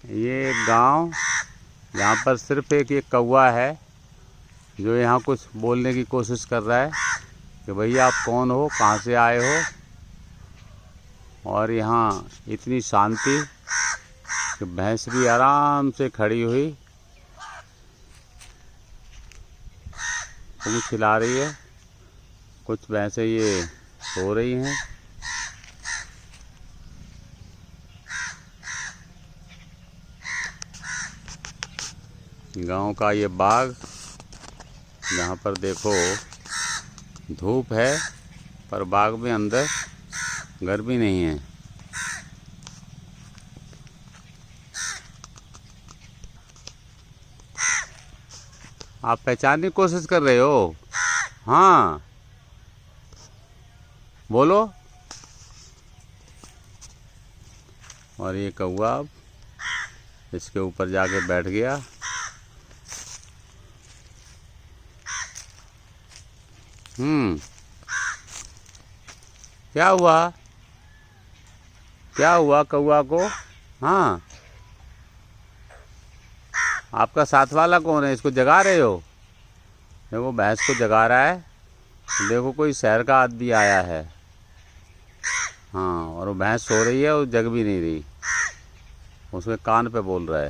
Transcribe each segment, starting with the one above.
ये एक गांव, यहाँ पर सिर्फ एक ये कौवा है जो यहाँ कुछ बोलने की कोशिश कर रहा है कि भैया आप कौन हो, कहाँ से आए हो। और यहाँ इतनी शांति कि भैंस भी आराम से खड़ी हुई कुछ खिला रही है। कुछ भैंसें ये सो रही हैं। गांव का ये बाग, जहाँ पर देखो धूप है पर बाग में अंदर गर्मी नहीं है। आप पहचानने की कोशिश कर रहे हो? हाँ बोलो। और ये कौवा अब इसके ऊपर जाके बैठ गया। क्या हुआ? क्या हुआ कौवा को? हाँ, आपका साथ वाला कौन है? इसको जगा रहे हो? देखो भैंस को जगा रहा है। देखो कोई शहर का आदमी आया है। हाँ, और वो भैंस सो रही है और जग भी नहीं रही। उसके कान पे बोल रहा है।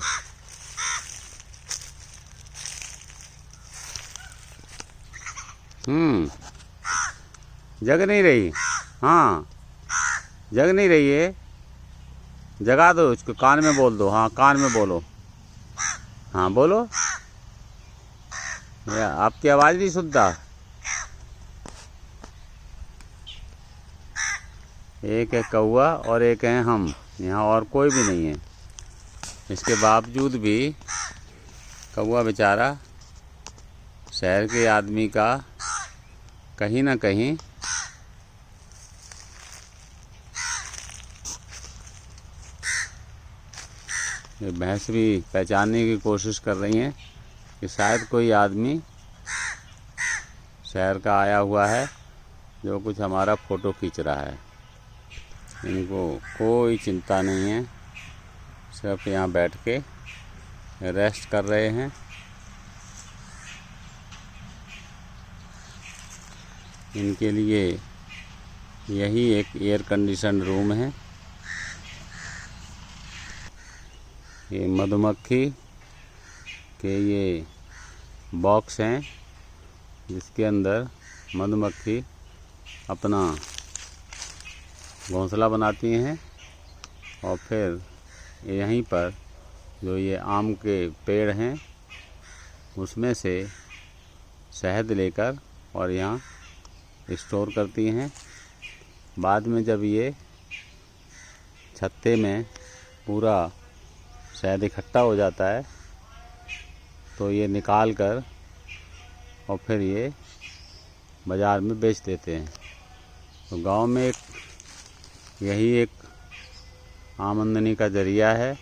जग नहीं रही। हाँ, जग नहीं रही है। जगा दो उसको, कान में बोल दो। हाँ, कान में बोलो। हाँ बोलो। आपकी आवाज़ नहीं सुनता। एक है कौवा और एक है हम। यहाँ और कोई भी नहीं है। इसके बावजूद भी कौवा बेचारा शहर के आदमी का कहीं ना कहीं ये भैंस भी पहचानने की कोशिश कर रही हैं कि शायद कोई आदमी शहर का आया हुआ है जो कुछ हमारा फ़ोटो खींच रहा है। इनको कोई चिंता नहीं है, सिर्फ यहाँ बैठ के रेस्ट कर रहे हैं। इनके लिए यही एक एयर कंडीशन रूम है। ये मधुमक्खी के ये बॉक्स हैं जिसके अंदर मधुमक्खी अपना घोंसला बनाती हैं और फिर यहीं पर जो ये आम के पेड़ हैं उसमें से शहद लेकर और यहाँ स्टोर करती हैं। बाद में जब ये छत्ते में पूरा शहद इकट्ठा हो जाता है तो ये निकाल कर और फिर ये बाज़ार में बेच देते हैं। तो गांव में यही एक आमदनी का ज़रिया है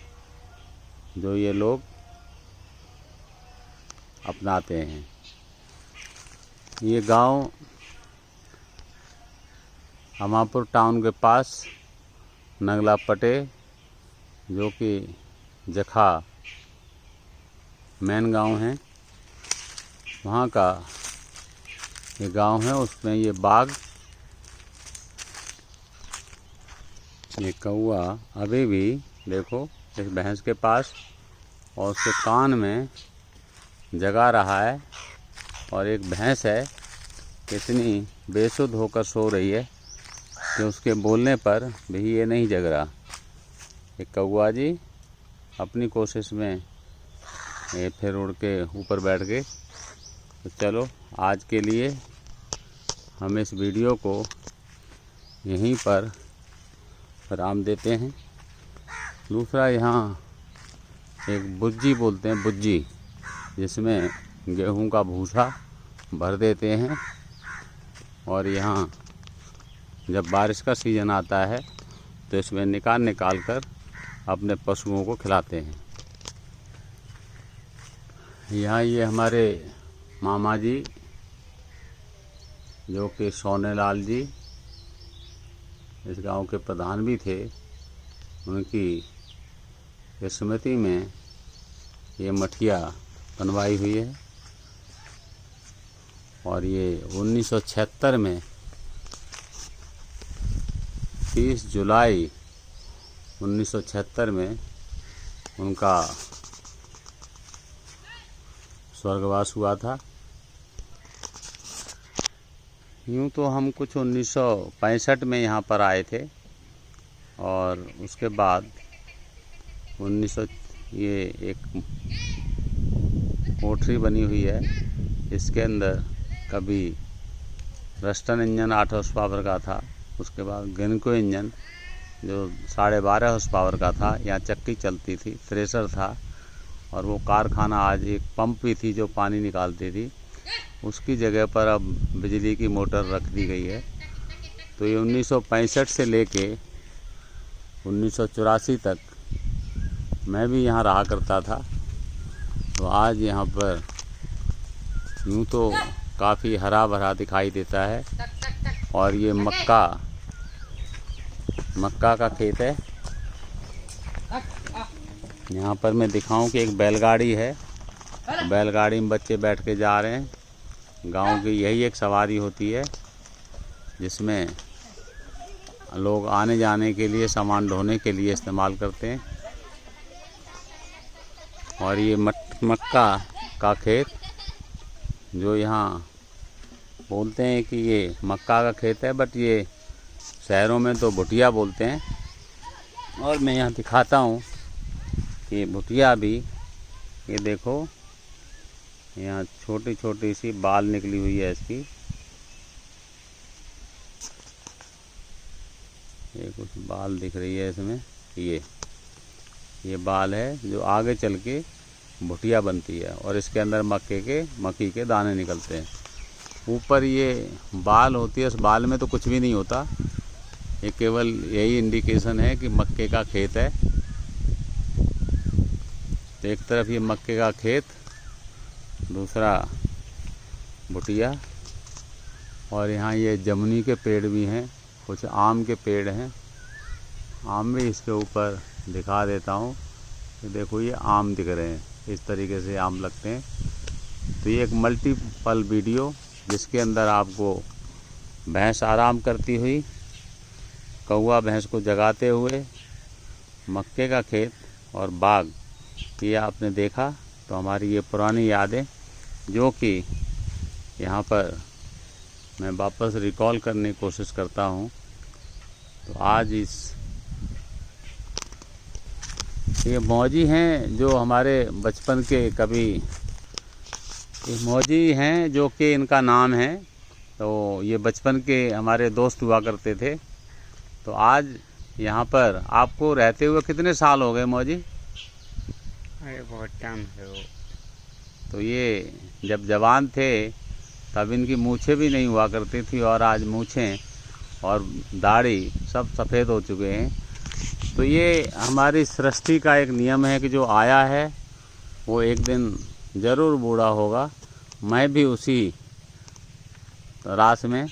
जो ये लोग अपनाते हैं। ये गांव अमापुर टाउन के पास नगला पटे, जो कि जखा मेन गांव है, वहाँ का ये गांव है। उसमें ये बाग, ये कौवा अभी भी देखो इस भैंस के पास और उसके कान में जगा रहा है। और एक भैंस है कितनी बेसुध होकर सो रही है कि उसके बोलने पर भी ये नहीं जग रहा। ये कौवा जी अपनी कोशिश में ये फिर उड़ के ऊपर बैठ गए। तो चलो आज के लिए हम इस वीडियो को यहीं पर विराम देते हैं। दूसरा, यहाँ एक बुज्जी बोलते हैं, बुज्जी, जिसमें गेहूं का भूसा भर देते हैं और यहाँ जब बारिश का सीज़न आता है तो इसमें निकाल कर अपने पशुओं को खिलाते हैं। यहाँ ये हमारे मामा जी जो कि सोनेलाल जी इस गांव के प्रधान भी थे, उनकी की स्मृति में ये मठिया बनवाई हुई है। और ये 1976 में 30 जुलाई 1976 में उनका स्वर्गवास हुआ था। यूँ तो हम कुछ 1965 में यहाँ पर आए थे और उसके बाद 1900 ये एक कोठरी बनी हुई है। इसके अंदर कभी रस्टन इंजन 8 हॉर्स पावर का था, उसके बाद गिनको इंजन जो 12.5 हॉर्स पावर का था। यहाँ चक्की चलती थी, थ्रेशर था और वो कारखाना आज एक पंप भी थी जो पानी निकालती थी। उसकी जगह पर अब बिजली की मोटर रख दी गई है। तो ये 1965 से लेके 1984 तक मैं भी यहाँ रहा करता था। तो आज यहाँ पर यूँ तो काफ़ी हरा भरा दिखाई देता है। और ये मक्का का खेत है। यहाँ पर मैं दिखाऊं कि एक बैलगाड़ी है, बैलगाड़ी में बच्चे बैठ के जा रहे हैं। गांव की यही एक सवारी होती है जिसमें लोग आने जाने के लिए, सामान ढोने के लिए इस्तेमाल करते हैं। और ये मक्का का खेत जो यहाँ बोलते हैं कि ये मक्का का खेत है, बट ये शहरों में तो भुटिया बोलते हैं। और मैं यहाँ दिखाता हूँ कि भुटिया भी, ये देखो यहाँ छोटी छोटी सी बाल निकली हुई है इसकी। ये कुछ बाल दिख रही है इसमें। ये बाल है जो आगे चल के भुटिया बनती है और इसके अंदर मक्की के दाने निकलते हैं। ऊपर ये बाल होती है, उस बाल में तो कुछ भी नहीं होता। ये केवल यही इंडिकेशन है कि मक्के का खेत है। तो एक तरफ ये मक्के का खेत, दूसरा भुटिया। और यहाँ ये जामुनी के पेड़ भी हैं, कुछ आम के पेड़ हैं। आम भी इसके ऊपर दिखा देता हूँ कि देखो ये आम दिख रहे हैं, इस तरीके से आम लगते हैं। तो ये एक मल्टीपल वीडियो जिसके अंदर आपको भैंस आराम करती हुई, कौवा भैंस को जगाते हुए, मक्के का खेत और बाग, ये आपने देखा। तो हमारी ये पुरानी यादें जो कि यहाँ पर मैं वापस रिकॉल करने की कोशिश करता हूँ। तो आज ये मौजी हैं जो हमारे बचपन के, कभी ये मौजी हैं जो कि इनका नाम है। तो ये बचपन के हमारे दोस्त हुआ करते थे। तो आज यहाँ पर आपको रहते हुए कितने साल हो गए मौजी? अरे बहुत टाइम है वो। तो ये जब जवान थे तब इनकी मूछें भी नहीं हुआ करती थी और आज मूछें और दाढ़ी सब सफ़ेद हो चुके हैं। तो ये हमारी सृष्टि का एक नियम है कि जो आया है वो एक दिन ज़रूर बूढ़ा होगा। मैं भी उसी रास में,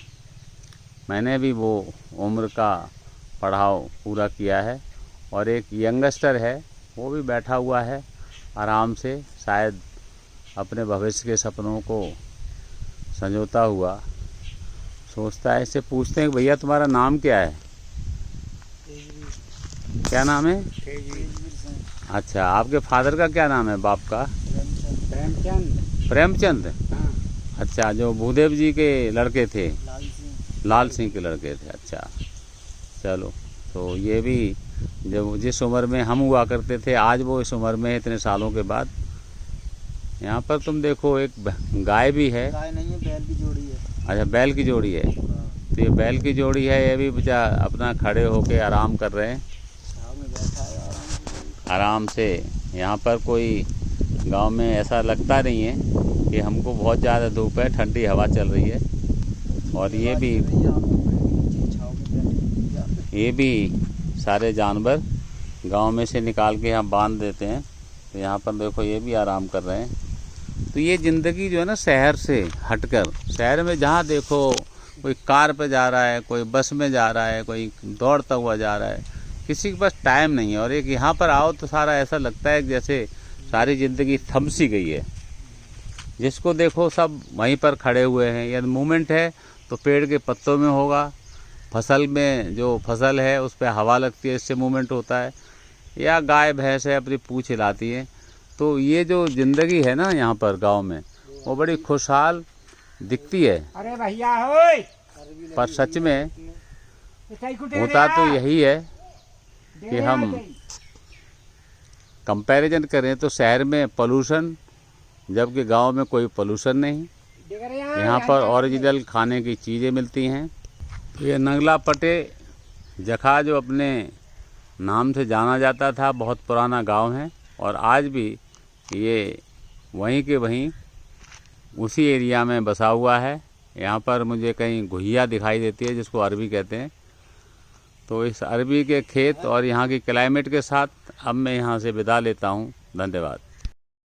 मैंने भी वो उम्र का पड़ाव पूरा किया है। और एक यंगस्टर है, वो भी बैठा हुआ है आराम से, शायद अपने भविष्य के सपनों को संजोता हुआ सोचता है। इससे पूछते हैं कि भैया तुम्हारा नाम क्या है? क्या नाम है? अच्छा, आपके फादर का क्या नाम है, बाप का? प्रेमचंद। अच्छा, जो भूदेव जी के लड़के थे, लाल सिंह के लड़के थे। अच्छा, चलो। तो ये भी जब जिस उम्र में हम हुआ करते थे, आज वो इस उम्र में इतने सालों के बाद। यहाँ पर तुम देखो एक गाय भी है। गाय नहीं है, बैल की जोड़ी है। अच्छा, बैल की जोड़ी है। तो ये बैल की जोड़ी है, ये भी बचा अपना खड़े होके आराम कर रहे हैं। आराम से। यहाँ पर कोई गांव में ऐसा लगता नहीं है कि हमको बहुत ज़्यादा धूप है, ठंडी हवा चल रही है। और ये भी सारे जानवर गांव में से निकाल के यहाँ बांध देते हैं। तो यहाँ पर देखो ये भी आराम कर रहे हैं। तो ये ज़िंदगी जो है ना, शहर से हटकर, शहर में जहाँ देखो कोई कार पे जा रहा है, कोई बस में जा रहा है, कोई दौड़ता हुआ जा रहा है। किसी के पास टाइम नहीं है। और एक यहाँ पर आओ तो सारा ऐसा लगता है कि जैसे सारी ज़िंदगी थम सी गई है। जिसको देखो सब वहीं पर खड़े हुए हैं। यदि मूवमेंट है तो पेड़ के पत्तों में होगा, फसल में जो फसल है उस पर हवा लगती है, इससे मूवमेंट होता है, या गाय भैंस है अपनी पूँछ हिलाती है। तो ये जो ज़िंदगी है ना यहाँ पर गांव में, वो बड़ी खुशहाल दिखती है। अरे भैया होय, पर सच में होता तो यही है कि हम कंपैरिजन करें तो शहर में पोल्यूशन, जबकि गांव में कोई पोल्यूशन नहीं। यहाँ पर ओरिजिनल खाने की चीज़ें मिलती हैं। ये नंगला पटे जखा जो अपने नाम से जाना जाता था, बहुत पुराना गांव है और आज भी ये वहीं के वहीं उसी एरिया में बसा हुआ है। यहाँ पर मुझे कहीं घुइया दिखाई देती है जिसको अरबी कहते हैं। तो इस अरबी के खेत और यहाँ की क्लाइमेट के साथ अब मैं यहाँ से विदा लेता हूँ। धन्यवाद।